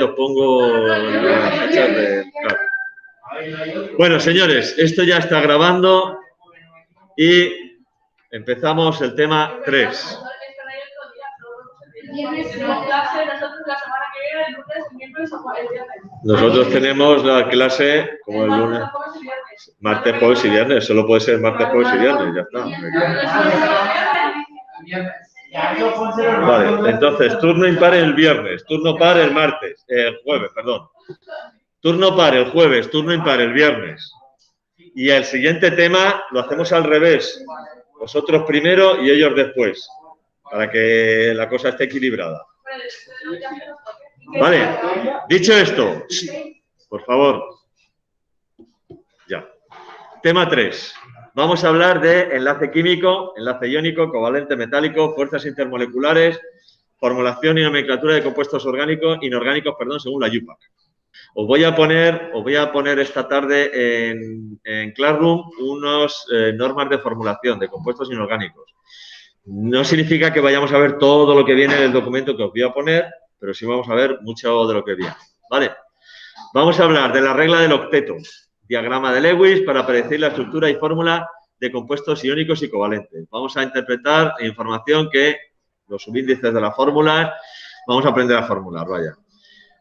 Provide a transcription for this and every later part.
os pongo las fechas de... Claro. Bueno, señores, esto ya está grabando y empezamos el tema 3. Nosotros tenemos la clase como el lunes, martes, jueves y viernes. Solo puede ser martes, jueves y viernes, ya está. Vale, entonces, turno impar el viernes, turno par el martes, jueves, perdón. Turno par el jueves, turno impar el viernes. Y el siguiente tema lo hacemos al revés. Vosotros primero y ellos después, para que la cosa esté equilibrada. Vale, dicho esto, por favor. Ya. Tema 3. Vamos a hablar de enlace químico, enlace iónico, covalente metálico, fuerzas intermoleculares, formulación y nomenclatura de compuestos inorgánicos, según la UPAC. Os voy a poner esta tarde en Classroom unas normas de formulación de compuestos inorgánicos. No significa que vayamos a ver todo lo que viene en el documento que os voy a poner, pero sí vamos a ver mucho de lo que viene. ¿Vale? Vamos a hablar de la regla del octeto, diagrama de Lewis para predecir la estructura y fórmula de compuestos iónicos y covalentes. Vamos a interpretar información que los subíndices de las fórmulas, vamos a aprender a formular, vaya.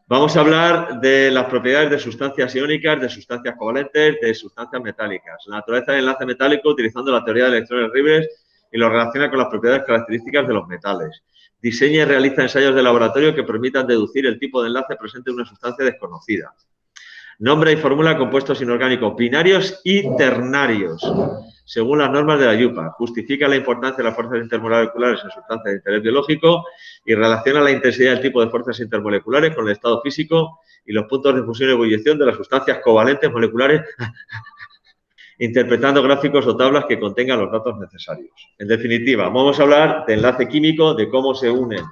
Vamos a hablar de las propiedades de sustancias iónicas, de sustancias covalentes, de sustancias metálicas. La naturaleza del enlace metálico utilizando la teoría de electrones libres y lo relaciona con las propiedades características de los metales. Diseña y realiza ensayos de laboratorio que permitan deducir el tipo de enlace presente en una sustancia desconocida. Nombra y formula compuestos inorgánicos binarios y ternarios, según las normas de la UPAC. Justifica la importancia de las fuerzas intermoleculares en sustancias de interés biológico y relaciona la intensidad del tipo de fuerzas intermoleculares con el estado físico y los puntos de fusión y ebullición de las sustancias covalentes moleculares, interpretando gráficos o tablas que contengan los datos necesarios. En definitiva, vamos a hablar de enlace químico, de cómo se unen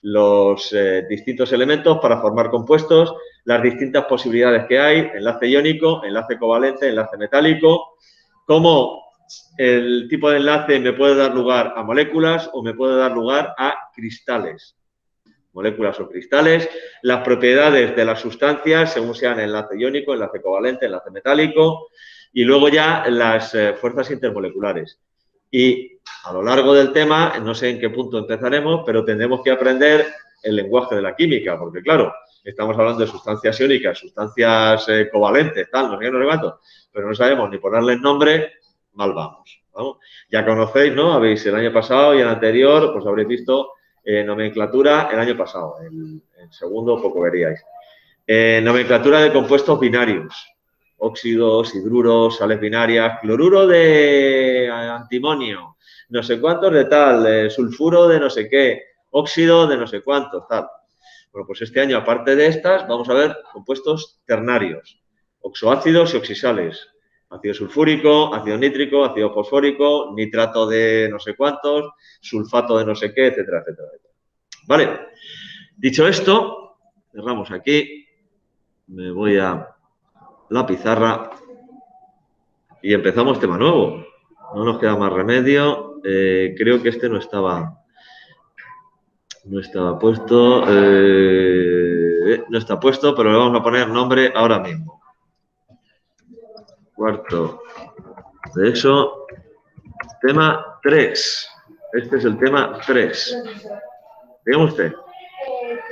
los distintos elementos para formar compuestos, las distintas posibilidades que hay, enlace iónico, enlace covalente, enlace metálico, cómo el tipo de enlace me puede dar lugar a moléculas o me puede dar lugar a cristales, moléculas o cristales, las propiedades de las sustancias según sean enlace iónico, enlace covalente, enlace metálico y luego ya las fuerzas intermoleculares. Y a lo largo del tema, no sé en qué punto empezaremos, pero tendremos que aprender el lenguaje de la química, porque claro, estamos hablando de sustancias iónicas, sustancias covalentes, tal, no sé qué, no sé cuánto, pero no sabemos ni ponerles nombre, mal vamos, ¿no? Ya conocéis, ¿no? Habéis el año pasado y el anterior, pues habréis visto nomenclatura el año pasado, en segundo poco veríais. Nomenclatura de compuestos binarios. Óxidos, hidruros, sales binarias, cloruro de antimonio, no sé cuántos de tal, sulfuro de no sé qué, óxido de no sé cuántos, tal. Bueno, pues este año, aparte de estas, vamos a ver compuestos ternarios, oxoácidos y oxisales, ácido sulfúrico, ácido nítrico, ácido fosfórico, nitrato de no sé cuántos, sulfato de no sé qué, etcétera, etcétera, etcétera. Vale, dicho esto, cerramos aquí, me voy a la pizarra y empezamos tema nuevo. No nos queda más remedio. Creo que este no estaba puesto. No está puesto, pero le vamos a poner nombre ahora mismo. Cuarto de eso. Tema 3. Este es el tema 3. Dígame usted.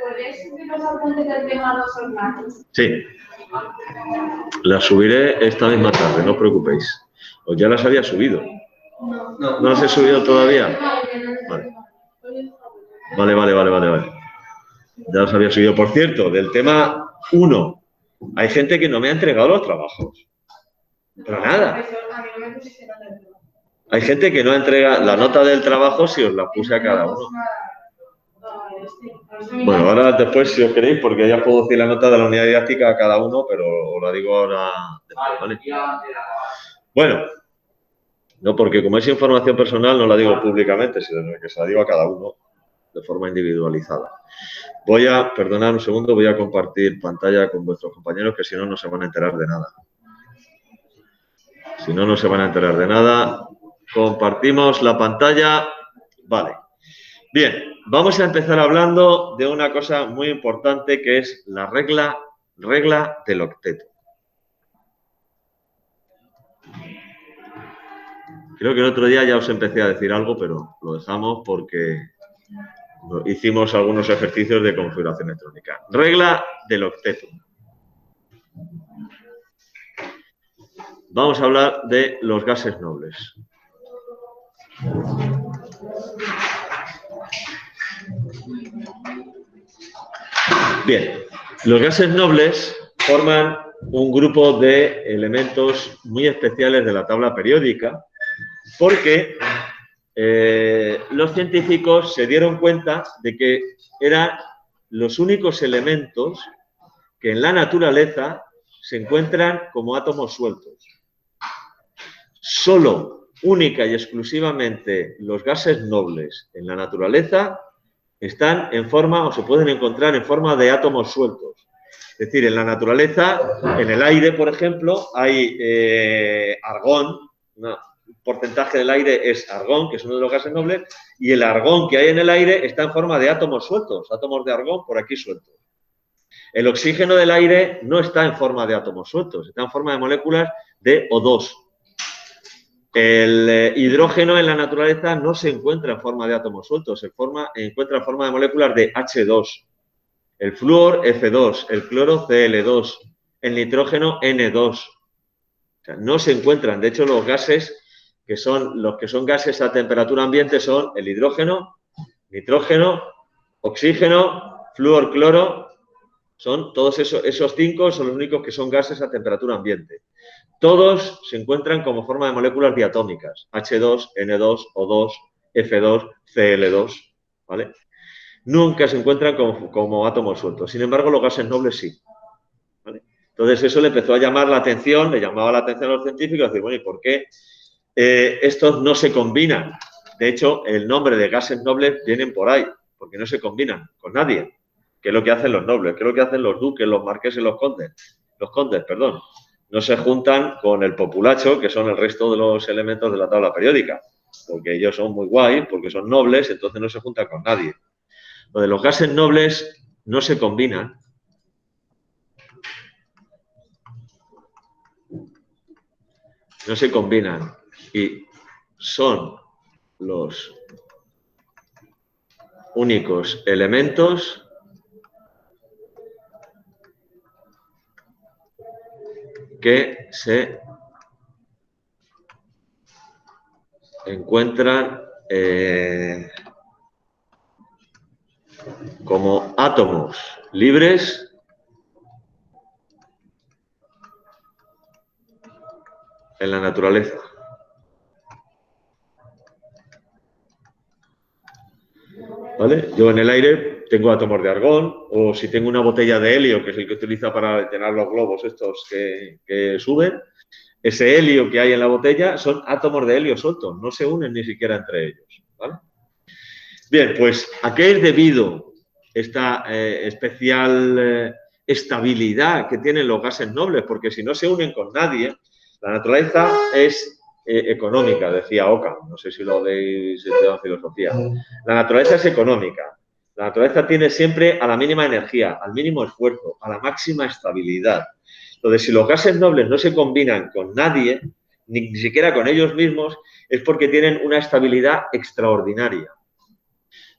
¿Puedes que nos apunte del tema 2 online? Sí. Las subiré esta misma tarde, no os preocupéis. ¿O ya las había subido? No. ¿No las he subido todavía? Vale. Ya las había subido. Por cierto, del tema 1, hay gente que no me ha entregado los trabajos. Pero nada. Hay gente que no entrega la nota del trabajo si os la puse a cada uno. Bueno, ahora después, si os queréis, porque ya puedo decir la nota de la unidad didáctica a cada uno, pero os la digo ahora después, ¿vale? Bueno, no, porque como es información personal, no la digo públicamente, sino que se la digo a cada uno de forma individualizada. Perdonad un segundo, voy a compartir pantalla con vuestros compañeros, que si no, no se van a enterar de nada. Si no, no se van a enterar de nada. Compartimos la pantalla. Vale. Bien. vamos a empezar hablando de una cosa muy importante que es la regla del octeto. Creo que el otro día ya os empecé a decir algo, pero lo dejamos porque hicimos algunos ejercicios de configuración electrónica. Regla del octeto. Vamos a hablar de los gases nobles. Bien, los gases nobles forman un grupo de elementos muy especiales de la tabla periódica porque los científicos se dieron cuenta de que eran los únicos elementos que en la naturaleza se encuentran como átomos sueltos. Solo, única y exclusivamente los gases nobles en la naturaleza están en forma o se pueden encontrar en forma de átomos sueltos. Es decir, en la naturaleza, en el aire, por ejemplo, hay argón, un porcentaje del aire es argón, que es uno de los gases nobles, y el argón que hay en el aire está en forma de átomos sueltos, átomos de argón por aquí sueltos. El oxígeno del aire no está en forma de átomos sueltos, está en forma de moléculas de O2. El hidrógeno en la naturaleza no se encuentra en forma de átomos sueltos, se encuentra en forma de moléculas de H2. El flúor, F2, el cloro, Cl2, el nitrógeno, N2. O sea, no se encuentran. De hecho, los gases que son gases a temperatura ambiente son el hidrógeno, nitrógeno, oxígeno, flúor, cloro. Son todos esos 5 son los únicos que son gases a temperatura ambiente. Todos se encuentran como forma de moléculas diatómicas, H2, N2, O2, F2, Cl2, ¿vale? Nunca se encuentran como átomos sueltos. Sin embargo, los gases nobles sí, ¿vale? Entonces, eso le empezó a llamar la atención, le llamaba la atención a los científicos, decir, bueno, ¿y por qué estos no se combinan? De hecho, el nombre de gases nobles vienen por ahí, porque no se combinan con nadie. ¿Qué es lo que hacen los nobles? ¿Qué es lo que hacen los duques, los marqueses, los condes? Los condes, perdón. No se juntan con el populacho, que son el resto de los elementos de la tabla periódica, porque ellos son muy guay, porque son nobles, entonces no se juntan con nadie. Lo de los gases nobles no se combinan. No se combinan y son los únicos elementos que se encuentran como átomos libres en la naturaleza. ¿Vale? Yo en el aire tengo átomos de argón, o si tengo una botella de helio, que es el que utiliza para llenar los globos estos que suben, ese helio que hay en la botella son átomos de helio sueltos, no se unen ni siquiera entre ellos, ¿vale? Bien, pues ¿a qué es debido esta especial estabilidad que tienen los gases nobles? Porque si no se unen con nadie, la naturaleza es económica, decía Occam, no sé si lo veis en filosofía. La naturaleza es económica. La naturaleza tiene siempre a la mínima energía, al mínimo esfuerzo, a la máxima estabilidad. Entonces, si los gases nobles no se combinan con nadie, ni siquiera con ellos mismos, es porque tienen una estabilidad extraordinaria.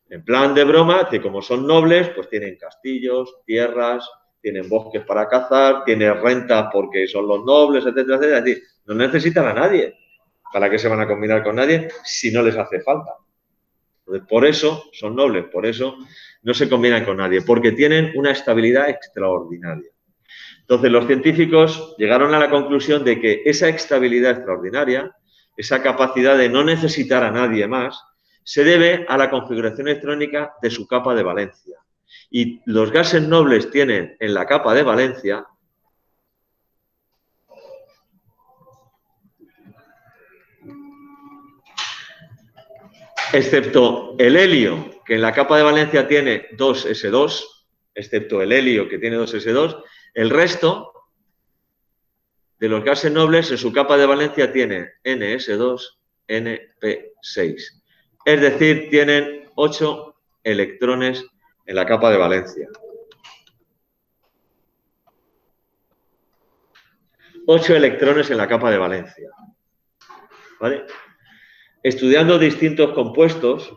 En plan de broma, que como son nobles, pues tienen castillos, tierras, tienen bosques para cazar, tienen rentas porque son los nobles, etcétera, etcétera. Es decir, no necesitan a nadie. ¿Para qué se van a combinar con nadie si no les hace falta? Entonces, por eso son nobles, por eso no se combinan con nadie, porque tienen una estabilidad extraordinaria. Entonces, los científicos llegaron a la conclusión de que esa estabilidad extraordinaria, esa capacidad de no necesitar a nadie más, se debe a la configuración electrónica de su capa de valencia. Y los gases nobles tienen en la capa de valencia excepto el helio, que en la capa de valencia tiene 2s2, excepto el helio que tiene 2s2, el resto de los gases nobles en su capa de valencia tiene ns2, np6. Es decir, tienen 8 electrones en la capa de valencia. 8 electrones en la capa de valencia. ¿Vale? Estudiando distintos compuestos,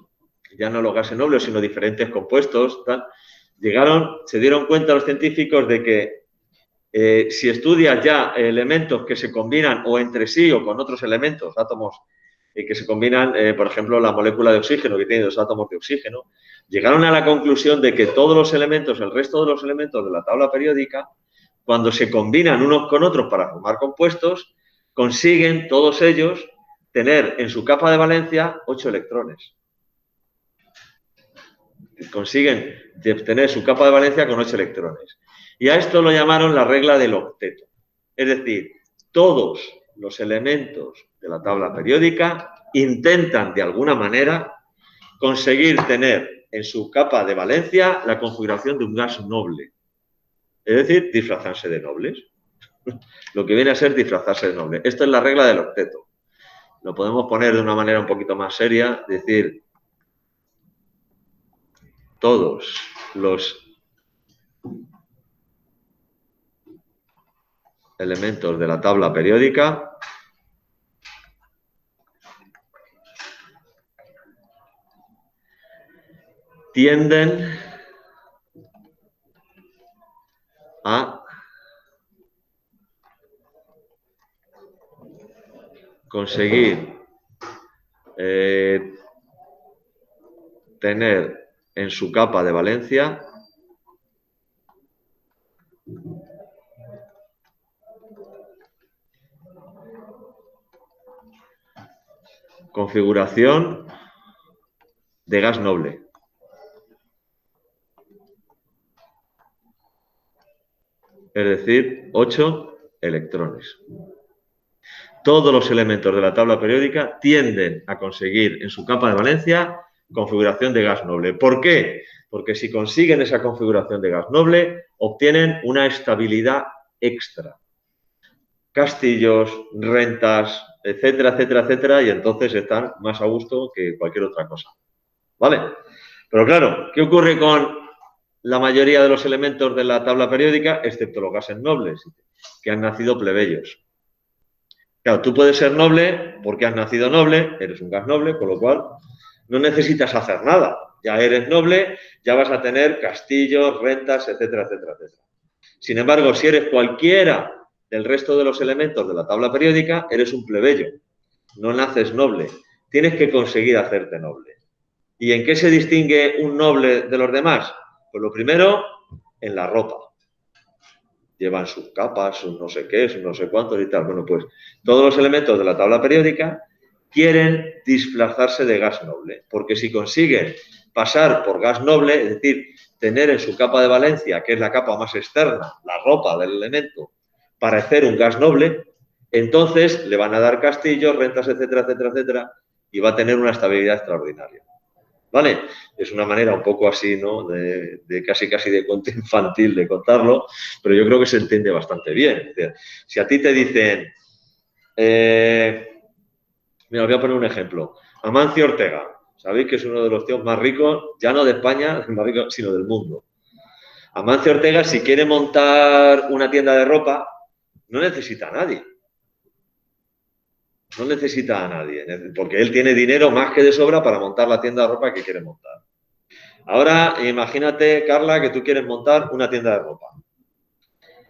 ya no los gases nobles, sino diferentes compuestos, tal, se dieron cuenta los científicos de que si estudias ya elementos que se combinan o entre sí o con otros elementos, átomos que se combinan, por ejemplo, la molécula de oxígeno, que tiene 2 átomos de oxígeno, llegaron a la conclusión de que todos los elementos, el resto de los elementos de la tabla periódica, cuando se combinan unos con otros para formar compuestos, consiguen todos ellos tener en su capa de valencia 8 electrones. Consiguen tener su capa de valencia con 8 electrones. Y a esto lo llamaron la regla del octeto. Es decir, todos los elementos de la tabla periódica intentan de alguna manera conseguir tener en su capa de valencia la configuración de un gas noble. Es decir, disfrazarse de nobles. Lo que viene a ser disfrazarse de noble. Esto es la regla del octeto. Lo podemos poner de una manera un poquito más seria, decir, todos los elementos de la tabla periódica tienden a conseguir tener en su capa de valencia configuración de gas noble. Es decir, 8 electrones. Todos los elementos de la tabla periódica tienden a conseguir en su capa de valencia configuración de gas noble. ¿Por qué? Porque si consiguen esa configuración de gas noble, obtienen una estabilidad extra. Castillos, rentas, etcétera, etcétera, etcétera, y entonces están más a gusto que cualquier otra cosa. ¿Vale? Pero claro, ¿qué ocurre con la mayoría de los elementos de la tabla periódica, excepto los gases nobles, que han nacido plebeyos? Claro, tú puedes ser noble porque has nacido noble, eres un gas noble, con lo cual no necesitas hacer nada. Ya eres noble, ya vas a tener castillos, rentas, etcétera, etcétera, etcétera. Sin embargo, si eres cualquiera del resto de los elementos de la tabla periódica, eres un plebeyo. No naces noble. Tienes que conseguir hacerte noble. ¿Y en qué se distingue un noble de los demás? Pues lo primero, en la ropa. Llevan sus capas, sus no sé qué, sus no sé cuántos y tal. Bueno, pues todos los elementos de la tabla periódica quieren disfrazarse de gas noble, porque si consiguen pasar por gas noble, es decir, tener en su capa de valencia, que es la capa más externa, la ropa del elemento, parecer un gas noble, entonces le van a dar castillos, rentas, etcétera, etcétera, etcétera, y va a tener una estabilidad extraordinaria. ¿Vale? Es una manera un poco así, ¿no? De casi de cuento infantil de contarlo, pero yo creo que se entiende bastante bien. Es decir, si a ti te dicen, mira, os voy a poner un ejemplo. Amancio Ortega, sabéis que es uno de los tíos más ricos, ya no de España, más rico, sino del mundo. Amancio Ortega, si quiere montar una tienda de ropa, no necesita a nadie. No necesita a nadie, porque él tiene dinero más que de sobra para montar la tienda de ropa que quiere montar. Ahora, imagínate, Carla, que tú quieres montar una tienda de ropa.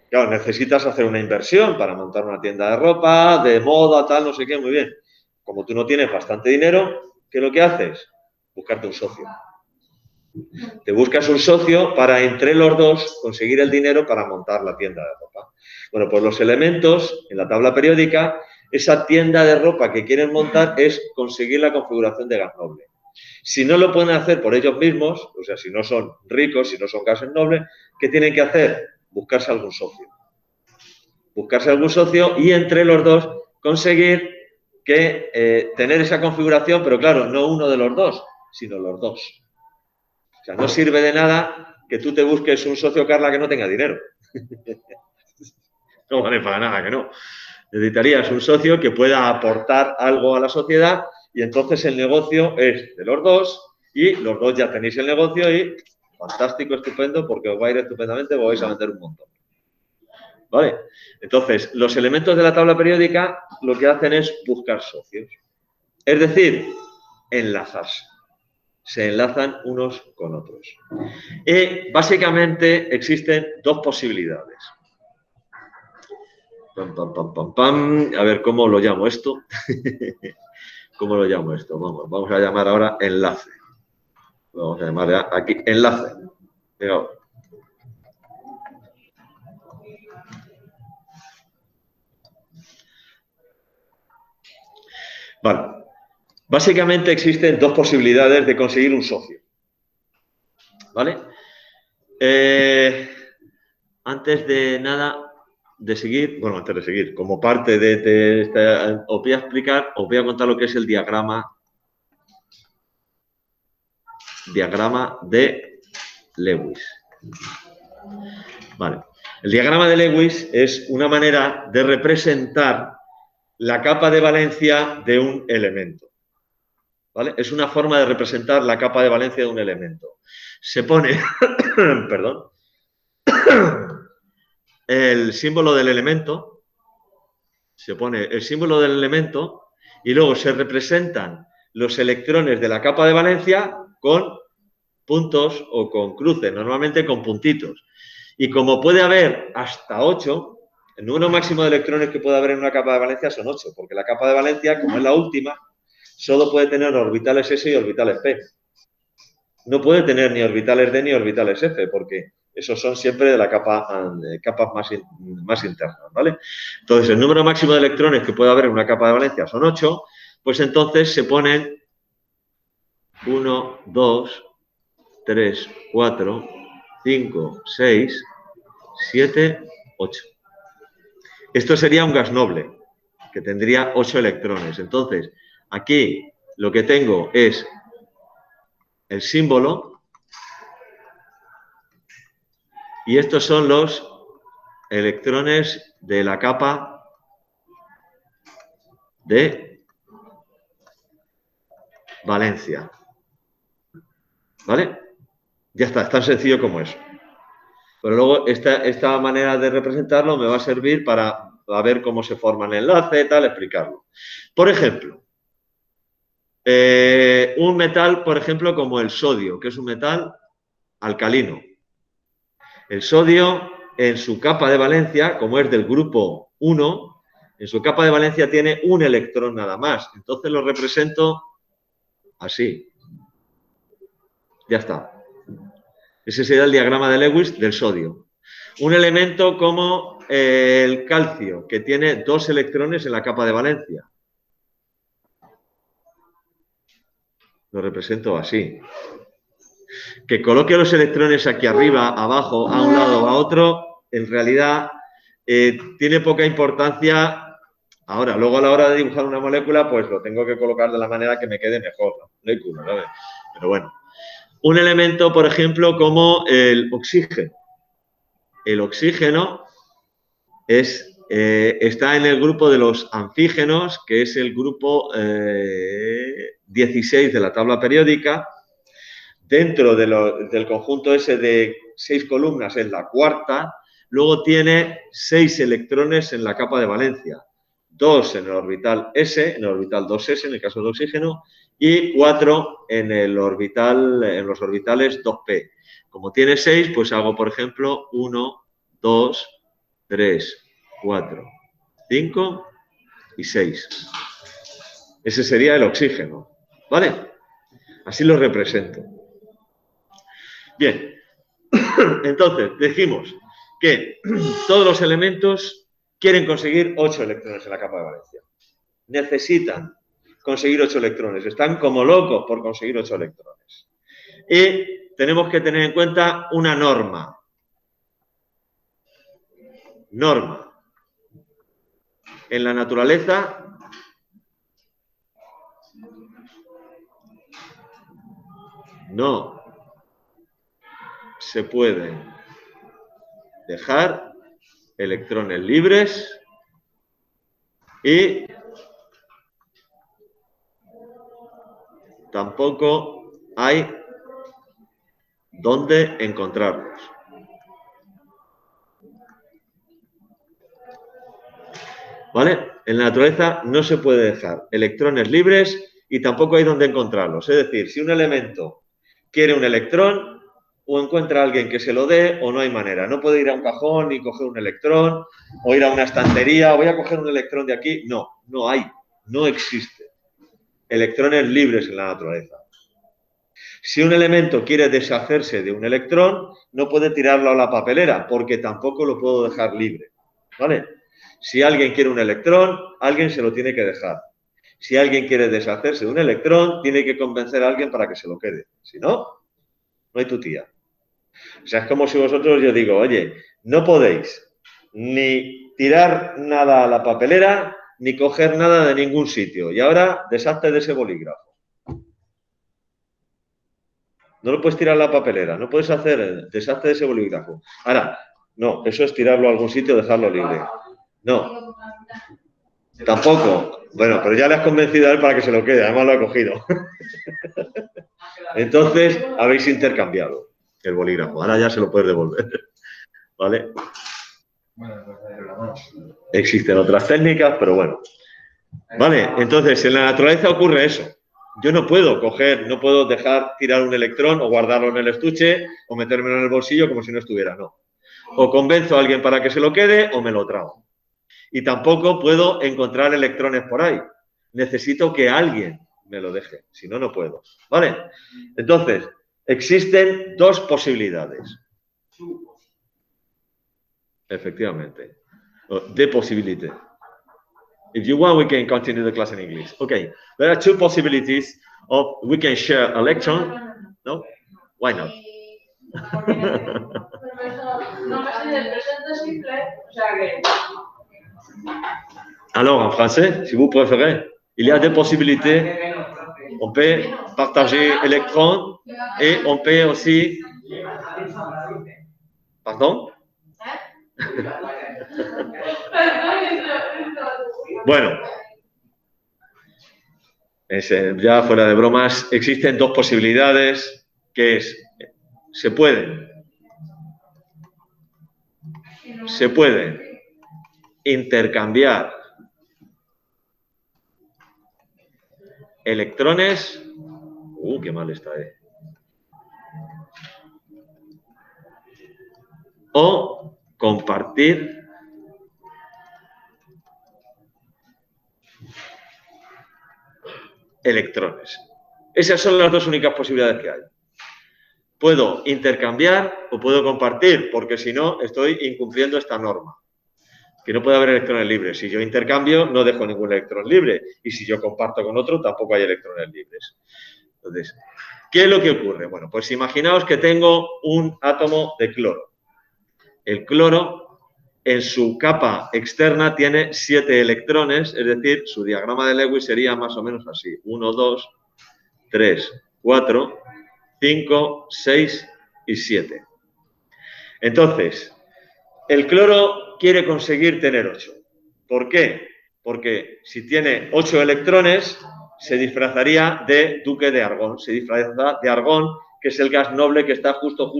Claro, necesitas hacer una inversión para montar una tienda de ropa, de moda, tal, no sé qué, muy bien. Como tú no tienes bastante dinero, ¿qué es lo que haces? Buscarte un socio. Te buscas un socio para, entre los dos, conseguir el dinero para montar la tienda de ropa. Bueno, pues los elementos en la tabla periódica, esa tienda de ropa que quieren montar es conseguir la configuración de gas noble. Si no lo pueden hacer por ellos mismos, o sea, si no son ricos, si no son gases nobles, ¿qué tienen que hacer? Buscarse algún socio. Buscarse algún socio y entre los dos conseguir que tener esa configuración, pero claro, no uno de los dos, sino los dos. O sea, no sirve de nada que tú te busques un socio, Carla, que no tenga dinero. No vale para nada que no. Necesitarías un socio que pueda aportar algo a la sociedad y entonces el negocio es de los dos Y los dos ya tenéis el negocio y fantástico, estupendo, porque os va a ir estupendamente, os vais a vender un montón. ¿Vale? Entonces, los elementos de la tabla periódica lo que hacen es buscar socios. Es decir, enlazarse. Se enlazan unos con otros. Y básicamente existen dos posibilidades. Pam, pam, pam, pam, pam. A ver, ¿cómo lo llamo esto? ¿Cómo lo llamo esto? Vamos a llamar ahora enlace. Vamos a llamar aquí enlace. Fijaos. Vale. Básicamente existen dos posibilidades de conseguir un socio. ¿Vale? Antes de nada, antes de seguir, como parte de esta, os voy a explicar, os voy a contar lo que es el diagrama de Lewis. Vale. El diagrama de Lewis es una manera de representar la capa de valencia de un elemento. ¿Vale? Es una forma de representar la capa de valencia de un elemento. Se pone, perdón, el símbolo del elemento, y luego se representan los electrones de la capa de valencia con puntos o con cruces, normalmente con puntitos. Y como puede haber hasta 8, el número máximo de electrones que puede haber en una capa de valencia son 8, porque la capa de valencia, como es la última, solo puede tener orbitales S y orbitales P. No puede tener ni orbitales D ni orbitales F, porque esos son siempre de la capas más internas, ¿vale? Entonces, el número máximo de electrones que puede haber en una capa de valencia son 8, pues entonces se ponen 1, 2, 3, 4, 5, 6, 7, 8. Esto sería un gas noble, que tendría 8 electrones. Entonces, aquí lo que tengo es el símbolo y estos son los electrones de la capa de valencia. ¿Vale? Ya está, es tan sencillo como eso. Pero luego esta manera de representarlo me va a servir para ver cómo se forman enlaces, tal, explicarlo. Por ejemplo, un metal, por ejemplo, como el sodio, que es un metal alcalino. El sodio, en su capa de valencia, como es del grupo 1, en su capa de valencia tiene un electrón nada más. Entonces lo represento así. Ya está. Ese sería el diagrama de Lewis del sodio. Un elemento como el calcio, que tiene 2 electrones en la capa de valencia. Lo represento así. Que coloque los electrones aquí arriba, abajo, a un lado o a otro, en realidad tiene poca importancia. Ahora, luego a la hora de dibujar una molécula, pues lo tengo que colocar de la manera que me quede mejor, ¿no? Pero bueno. Un elemento, por ejemplo, como el oxígeno. El oxígeno está en el grupo de los anfígenos, que es el grupo 16 de la tabla periódica. Dentro del conjunto ese de 6 columnas es la cuarta. Luego tiene 6 electrones en la capa de valencia. 2 en el orbital S, en el orbital 2S, en el caso del oxígeno, y 4 en los orbitales 2P. Como tiene 6, pues hago, por ejemplo, 1, 2, 3, 4, 5 y 6. Ese sería el oxígeno, ¿vale? Así lo represento. Bien, entonces decimos que todos los elementos quieren conseguir 8 electrones en la capa de valencia. Necesitan conseguir 8 electrones. Están como locos por conseguir 8 electrones. Y tenemos que tener en cuenta una norma. Norma. En la naturaleza no se pueden dejar electrones libres y tampoco hay dónde encontrarlos. ¿Vale? En la naturaleza no se puede dejar electrones libres y tampoco hay dónde encontrarlos. Es decir, si un elemento quiere un electrón, o encuentra a alguien que se lo dé, o no hay manera. No puede ir a un cajón y coger un electrón, o ir a una estantería, voy a coger un electrón de aquí. No, no hay, no existe. Electrones libres en la naturaleza. Si un elemento quiere deshacerse de un electrón, no puede tirarlo a la papelera, porque tampoco lo puedo dejar libre. ¿Vale? Si alguien quiere un electrón, alguien se lo tiene que dejar. Si alguien quiere deshacerse de un electrón, tiene que convencer a alguien para que se lo quede. Si no, no hay tu tía. O sea, es como si vosotros yo digo, oye, no podéis ni tirar nada a la papelera, ni coger nada de ningún sitio. Y ahora, deshazte de ese bolígrafo. No lo puedes tirar a la papelera, no puedes hacer deshazte de ese bolígrafo. Ahora, no, eso es tirarlo a algún sitio, dejarlo libre. No, tampoco. Bueno, pero ya le has convencido a él para que se lo quede, además lo ha cogido. Entonces, habéis intercambiado el bolígrafo. Ahora ya se lo puedes devolver. ¿Vale? Existen otras técnicas, pero bueno. Vale, entonces en la naturaleza ocurre eso. Yo no puedo coger, no puedo dejar tirar un electrón o guardarlo en el estuche o metérmelo en el bolsillo como si no estuviera, no. O convenzo a alguien para que se lo quede o me lo trago. Y tampoco puedo encontrar electrones por ahí. Necesito que alguien me lo deje, si no, no puedo. ¿Vale? Entonces, existen dos posibilidades. Efectivamente. De posibilidad. If you want, we can continue the class in English. Okay, there are two possibilities of we can share electron. No? Why not? Alors, en français, si vous préférez, il y a deux possibilités. On peut partager électrons et on peut aussi... Pardon? Bueno, ya fuera de bromas, existen dos posibilidades, que es, se pueden intercambiar electrones, qué mal está, o compartir electrones. Esas son las dos únicas posibilidades que hay. Puedo intercambiar o puedo compartir, porque si no, estoy incumpliendo esta norma. Que no puede haber electrones libres. Si yo intercambio, no dejo ningún electrón libre. Y si yo comparto con otro, tampoco hay electrones libres. Entonces, ¿qué es lo que ocurre? Bueno, pues imaginaos que tengo un átomo de cloro. El cloro, en su capa externa, tiene 7 electrones, es decir, su diagrama de Lewis sería más o menos así. 1, 2, 3, 4, 5, 6 y 7. Entonces, el cloro quiere conseguir tener 8. ¿Por qué? Porque si tiene 8 electrones, se disfrazaría de duque de Argón. Se disfraza de argón, que es el gas noble que está justo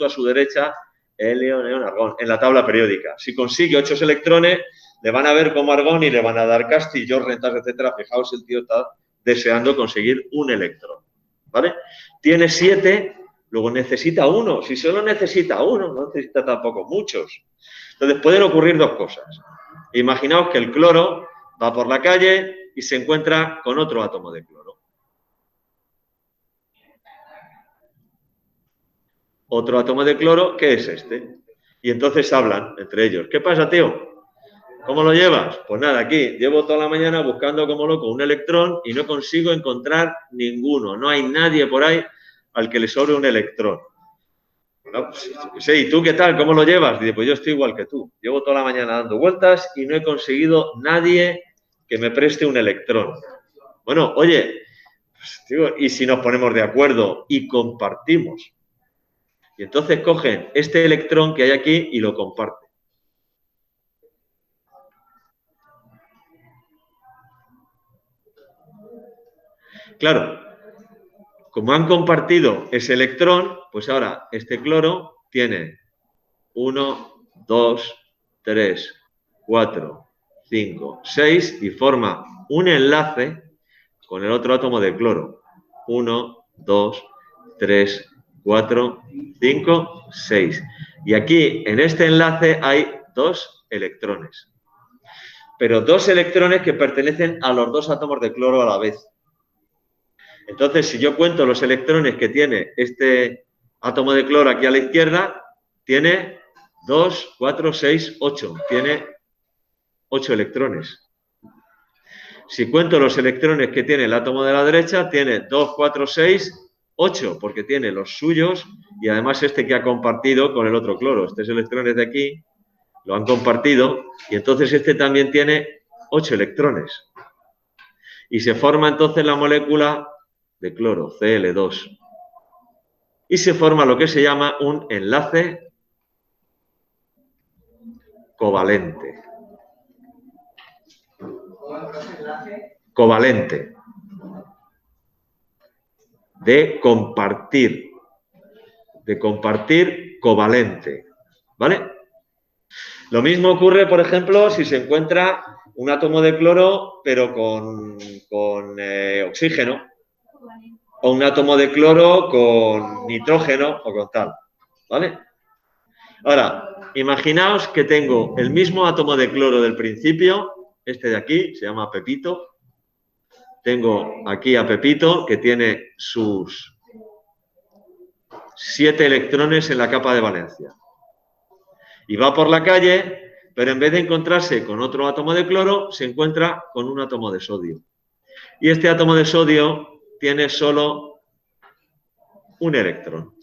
a su derecha, helio, neón, argón, en la tabla periódica. Si consigue 8 electrones, le van a ver como argón y le van a dar castillos, rentas, etcétera. Fijaos, el tío está deseando conseguir un electrón. ¿Vale? Tiene 7, luego necesita 1. Si solo necesita 1, no necesita tampoco muchos. Entonces, pueden ocurrir dos cosas. Imaginaos que el cloro va por la calle y se encuentra con otro átomo de cloro. Otro átomo de cloro, ¿qué es este? Y entonces hablan entre ellos. ¿Qué pasa, tío? ¿Cómo lo llevas? Pues nada, aquí llevo toda la mañana buscando como loco un electrón y no consigo encontrar ninguno. No hay nadie por ahí al que le sobre un electrón. No, pues, sí, ¿y tú qué tal? ¿Cómo lo llevas? Dice, pues yo estoy igual que tú. Llevo toda la mañana dando vueltas y no he conseguido nadie que me preste un electrón. Bueno, oye, pues, tío, ¿y si nos ponemos de acuerdo y compartimos? Y entonces cogen este electrón que hay aquí y lo comparten. Claro, como han compartido ese electrón, pues ahora este cloro tiene 1, 2, 3, 4, 5, 6 y forma un enlace con el otro átomo de cloro. 1, 2, 3, 4, 5, 6. Y aquí, en este enlace, hay 2 electrones. Pero 2 electrones que pertenecen a los 2 átomos de cloro a la vez. Entonces, si yo cuento los electrones que tiene este átomo de cloro aquí a la izquierda, tiene 2, 4, 6, 8. Tiene 8 electrones. Si cuento los electrones que tiene el átomo de la derecha, tiene 2, 4, 6, 8, porque tiene los suyos y además este que ha compartido con el otro cloro. Estos electrones de aquí lo han compartido y entonces este también tiene 8 electrones. Y se forma entonces la molécula de cloro, Cl2. Y se forma lo que se llama un enlace covalente. Covalente. De compartir covalente. ¿Vale? Lo mismo ocurre, por ejemplo, si se encuentra un átomo de cloro, pero con oxígeno. O un átomo de cloro con nitrógeno o con tal. ¿Vale? Ahora, imaginaos que tengo el mismo átomo de cloro del principio, este de aquí, se llama Pepito. Tengo aquí a Pepito, que tiene sus 7 electrones en la capa de valencia. Y va por la calle, pero en vez de encontrarse con otro átomo de cloro, se encuentra con un átomo de sodio. Y este átomo de sodio tiene solo un electrón.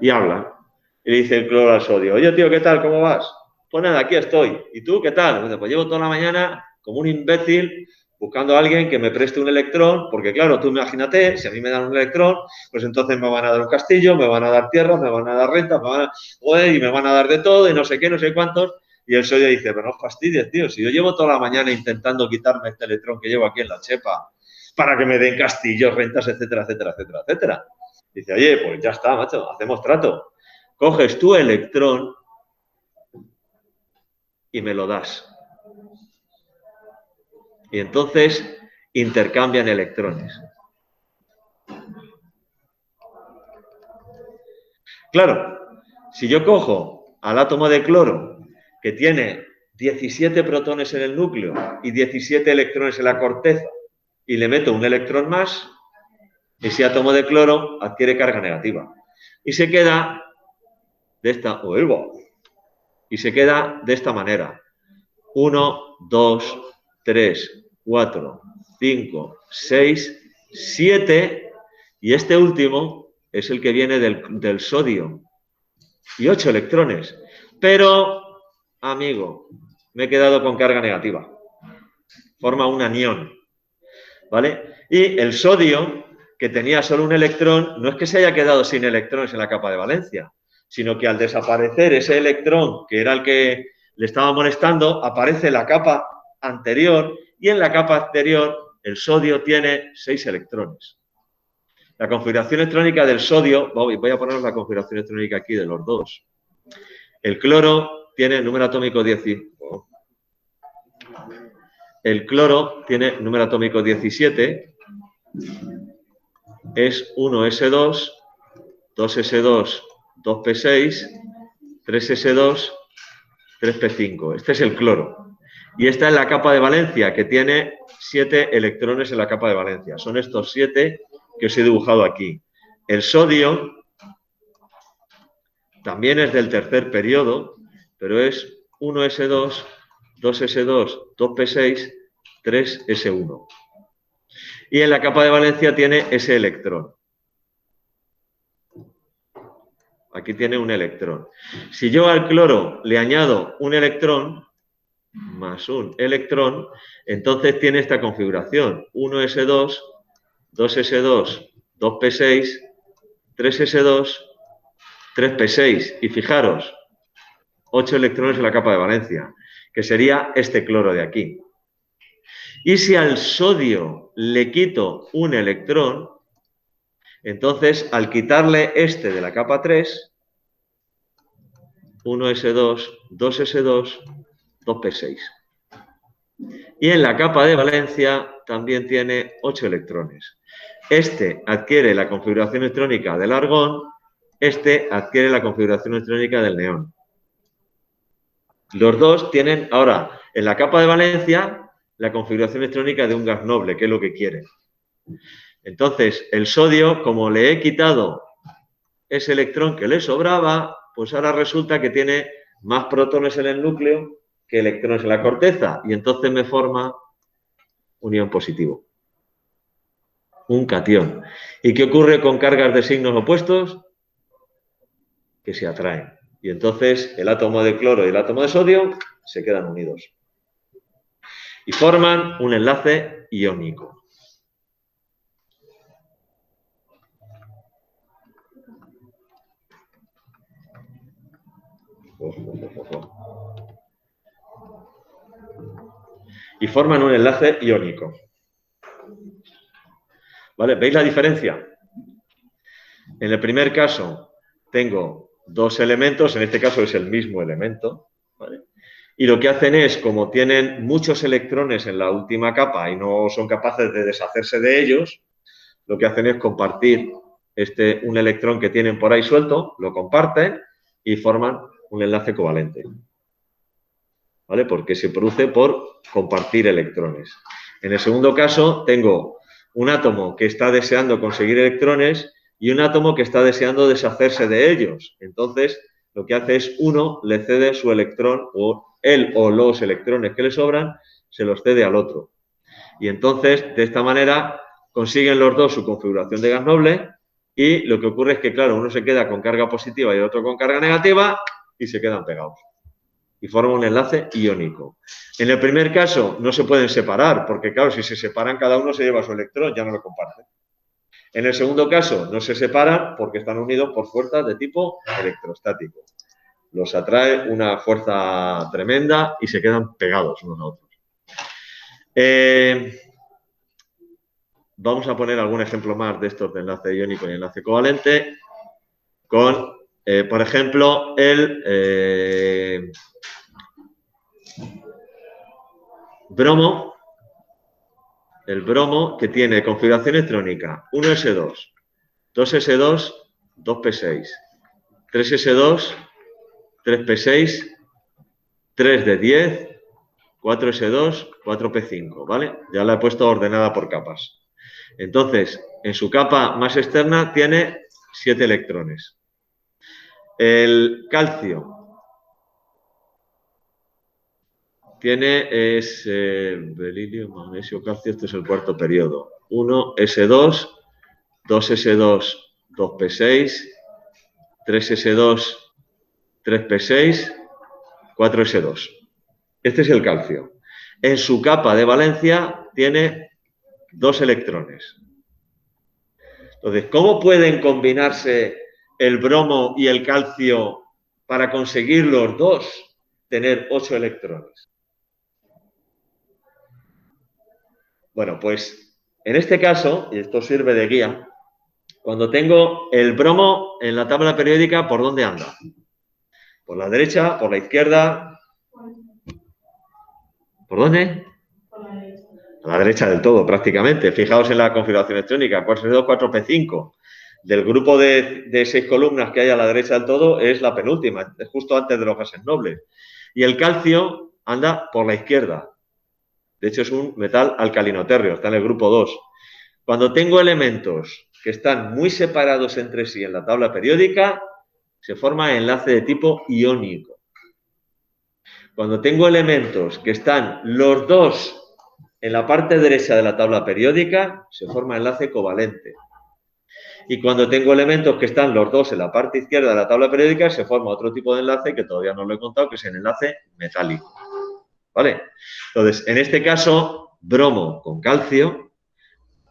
Y habla. Y le dice el cloro al sodio: oye, tío, ¿qué tal? ¿Cómo vas? Pues nada, aquí estoy. ¿Y tú qué tal? Pues llevo toda la mañana como un imbécil buscando a alguien que me preste un electrón, porque claro, tú imagínate, si a mí me dan un electrón, pues entonces me van a dar un castillo, me van a dar tierras, me van a dar renta, y me van a dar de todo y no sé qué, no sé cuántos. Y el sodio dice: pero no fastidies, tío, si yo llevo toda la mañana intentando quitarme este electrón que llevo aquí en la chepa para que me den castillos, rentas, etcétera, etcétera, etcétera, etcétera. Dice: oye, pues ya está, macho, hacemos trato. Coges tu electrón y me lo das. Y entonces intercambian electrones. Claro, si yo cojo al átomo de cloro que tiene 17 protones en el núcleo y 17 electrones en la corteza y le meto un electrón más, ese átomo de cloro adquiere carga negativa y se queda de esta, y se queda de esta manera: 1, 2, 3, 4, 5, 6, 7, y este último es el que viene del sodio, y 8 electrones. Pero, amigo, me he quedado con carga negativa. Forma un anión, ¿vale? Y el sodio, que tenía solo un electrón, no es que se haya quedado sin electrones en la capa de valencia, sino que al desaparecer ese electrón, que era el que le estaba molestando, aparece la capa anterior, y en la capa anterior el sodio tiene 6 electrones. La configuración electrónica del sodio, voy a poner la configuración electrónica aquí de los dos. El cloro tiene número atómico 17. El cloro tiene número atómico 17, es 1s2, 2s2, 2p6, 3s2, 3p5. Este es el cloro. Y esta es la capa de valencia, que tiene 7 electrones en la capa de valencia. Son estos 7 que os he dibujado aquí. El sodio también es del tercer periodo, pero es 1s2, 2s2, 2p6, 3s1. Y en la capa de valencia tiene ese electrón. Aquí tiene un electrón. Si yo al cloro le añado un electrón, más un electrón, entonces tiene esta configuración: 1s2, 2s2, 2p6, 3s2, 3p6. Y fijaros, 8 electrones en la capa de valencia, que sería este cloro de aquí. Y si al sodio le quito un electrón, Entonces, al quitarle este de la capa 3, 1s2, 2s2, 2p6. Y en la capa de valencia también tiene 8 electrones. Este adquiere la configuración electrónica del argón, este adquiere la configuración electrónica del neón. Los dos tienen ahora en la capa de valencia la configuración electrónica de un gas noble, que es lo que quieren. Entonces, el sodio, como le he quitado ese electrón que le sobraba, pues ahora resulta que tiene más protones en el núcleo que electrones en la corteza, y entonces me forma un ion positivo, un catión. ¿Y qué ocurre con cargas de signos opuestos? Que se atraen. Y entonces el átomo de cloro y el átomo de sodio se quedan unidos y forman un enlace iónico. Y forman un enlace iónico. ¿Vale? ¿Veis la diferencia? En el primer caso tengo dos elementos, en este caso es el mismo elemento, ¿vale? Y lo que hacen es, como tienen muchos electrones en la última capa y no son capaces de deshacerse de ellos, lo que hacen es compartir un electrón que tienen por ahí suelto, lo comparten y forman un enlace covalente. ¿Vale? Porque se produce por compartir electrones. En el segundo caso, tengo un átomo que está deseando conseguir electrones y un átomo que está deseando deshacerse de ellos. Entonces, lo que hace es uno le cede su electrón, o él o los electrones que le sobran, se los cede al otro. Y entonces, de esta manera, consiguen los dos su configuración de gas noble y lo que ocurre es que, claro, uno se queda con carga positiva y el otro con carga negativa y se quedan pegados. Y forman un enlace iónico. En el primer caso no se pueden separar, porque claro, si se separan cada uno se lleva su electrón, ya no lo comparten. En el segundo caso no se separan porque están unidos por fuerzas de tipo electrostático. Los atrae una fuerza tremenda y se quedan pegados unos a otros. Vamos a poner algún ejemplo más de estos de enlace iónico y enlace covalente con, por ejemplo, el bromo. El bromo, que tiene configuración electrónica 1s2, 2s2, 2p6, 3s2, 3p6, 3 de 10, 4s2, 4p5, ¿vale? Ya la he puesto ordenada por capas. Entonces, en su capa más externa tiene 7 electrones. El calcio tiene berilio, magnesio, calcio, este es el cuarto periodo. 1s2, 2s2, 2p6, 3s2, 3p6, 4s2. Este es el calcio. En su capa de valencia tiene 2 electrones. Entonces, ¿cómo pueden combinarse el bromo y el calcio para conseguir los dos tener 8 electrones? Bueno, pues en este caso, y esto sirve de guía, cuando tengo el bromo en la tabla periódica, ¿por dónde anda? ¿Por la derecha? ¿Por la izquierda? ¿Por dónde? A la derecha del todo, prácticamente. Fijaos en la configuración electrónica, 4s2, 4p5. Del grupo de 6 columnas que hay a la derecha del todo, es la penúltima, es justo antes de los gases nobles. Y el calcio anda por la izquierda. De hecho, es un metal alcalinotérreo, está en el grupo 2. Cuando tengo elementos que están muy separados entre sí en la tabla periódica, se forma enlace de tipo iónico. Cuando tengo elementos que están los dos en la parte derecha de la tabla periódica, se forma enlace covalente. Y cuando tengo elementos que están los dos en la parte izquierda de la tabla periódica, se forma otro tipo de enlace que todavía no lo he contado, que es el enlace metálico. ¿Vale? Entonces, en este caso, bromo con calcio.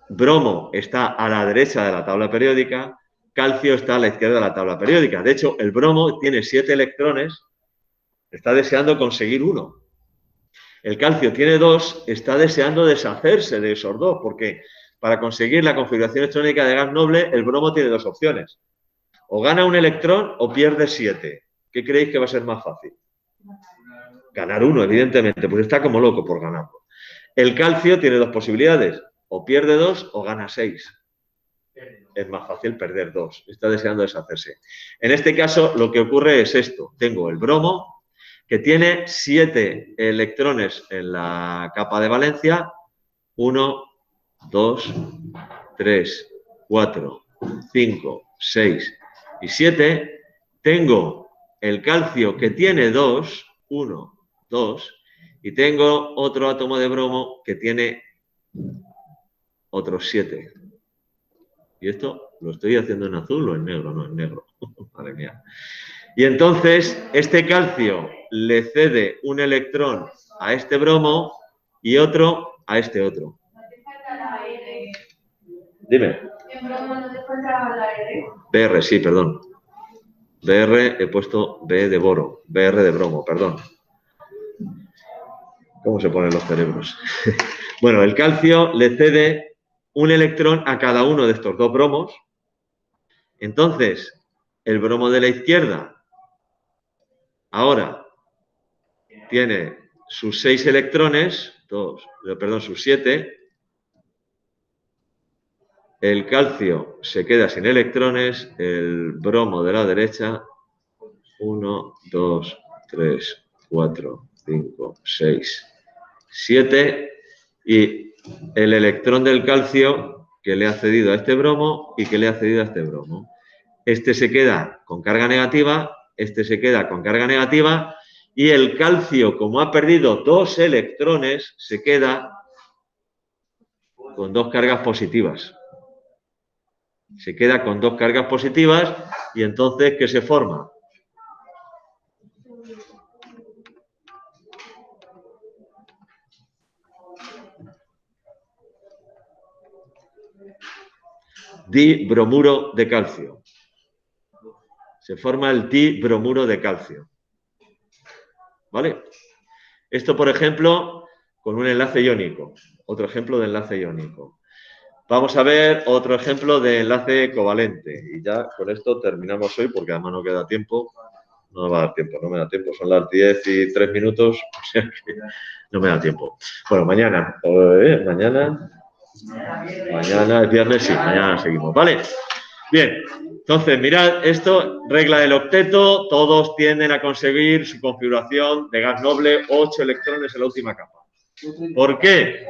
Bromo está a la derecha de la tabla periódica, calcio está a la izquierda de la tabla periódica. De hecho, el bromo tiene 7 electrones, está deseando conseguir 1. El calcio tiene 2, está deseando deshacerse de esos 2, porque para conseguir la configuración electrónica de gas noble, el bromo tiene dos opciones. O gana un electrón o pierde 7. ¿Qué creéis que va a ser más fácil? Ganar uno, evidentemente, pues está como loco por ganarlo. El calcio tiene dos posibilidades. O pierde 2 o gana 6. Es más fácil perder 2. Está deseando deshacerse. En este caso, lo que ocurre es esto. Tengo el bromo, que tiene 7 electrones en la capa de valencia. 1, 2, 3, 4, 5, 6 y 7. Tengo el calcio que tiene 2, 1, 2, y tengo otro átomo de bromo que tiene otros 7. Y esto lo estoy haciendo en azul o en negro, no, en negro. Madre mía. Y entonces este calcio le cede un electrón a este bromo y otro a este otro. Dime. ¿En bromo no te falta la R? BR, sí, perdón. BR, he puesto B de boro. BR de bromo, perdón. ¿Cómo se ponen los cerebros? Bueno, el calcio le cede un electrón a cada uno de estos dos bromos. Entonces, el bromo de la izquierda ahora tiene sus 6 electrones, sus 7. El calcio se queda sin electrones, el bromo de la derecha, 1, 2, 3, 4, 5, 6, 7, y el electrón del calcio que le ha cedido a este bromo y que le ha cedido a este bromo. Este se queda con carga negativa, este se queda con carga negativa, y el calcio, como ha perdido 2 electrones, se queda con 2 cargas positivas. Se queda con 2 cargas positivas y entonces, ¿qué se forma? Dibromuro de calcio. Se forma el dibromuro de calcio. ¿Vale? Esto, por ejemplo, con un enlace iónico. Otro ejemplo de enlace iónico. Vamos a ver otro ejemplo de enlace covalente. Y ya con esto terminamos hoy, porque además no queda tiempo. No me va a dar tiempo, no me da tiempo. Son las 10 y 3 minutos, o sea que no me da tiempo. Bueno, mañana es viernes, sí, mañana seguimos. ¿Vale? Bien, entonces, mirad esto, regla del octeto, todos tienden a conseguir su configuración de gas noble, 8 electrones en la última capa. ¿Por qué?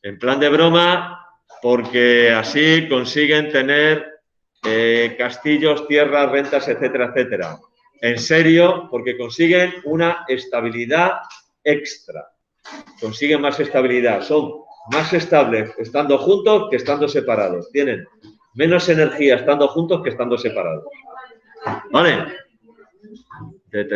En plan de broma, porque así consiguen tener castillos, tierras, rentas, etcétera, etcétera. En serio, porque consiguen una estabilidad extra. Consiguen más estabilidad, son más estables estando juntos que estando separados. Tienen menos energía estando juntos que estando separados. ¿Vale?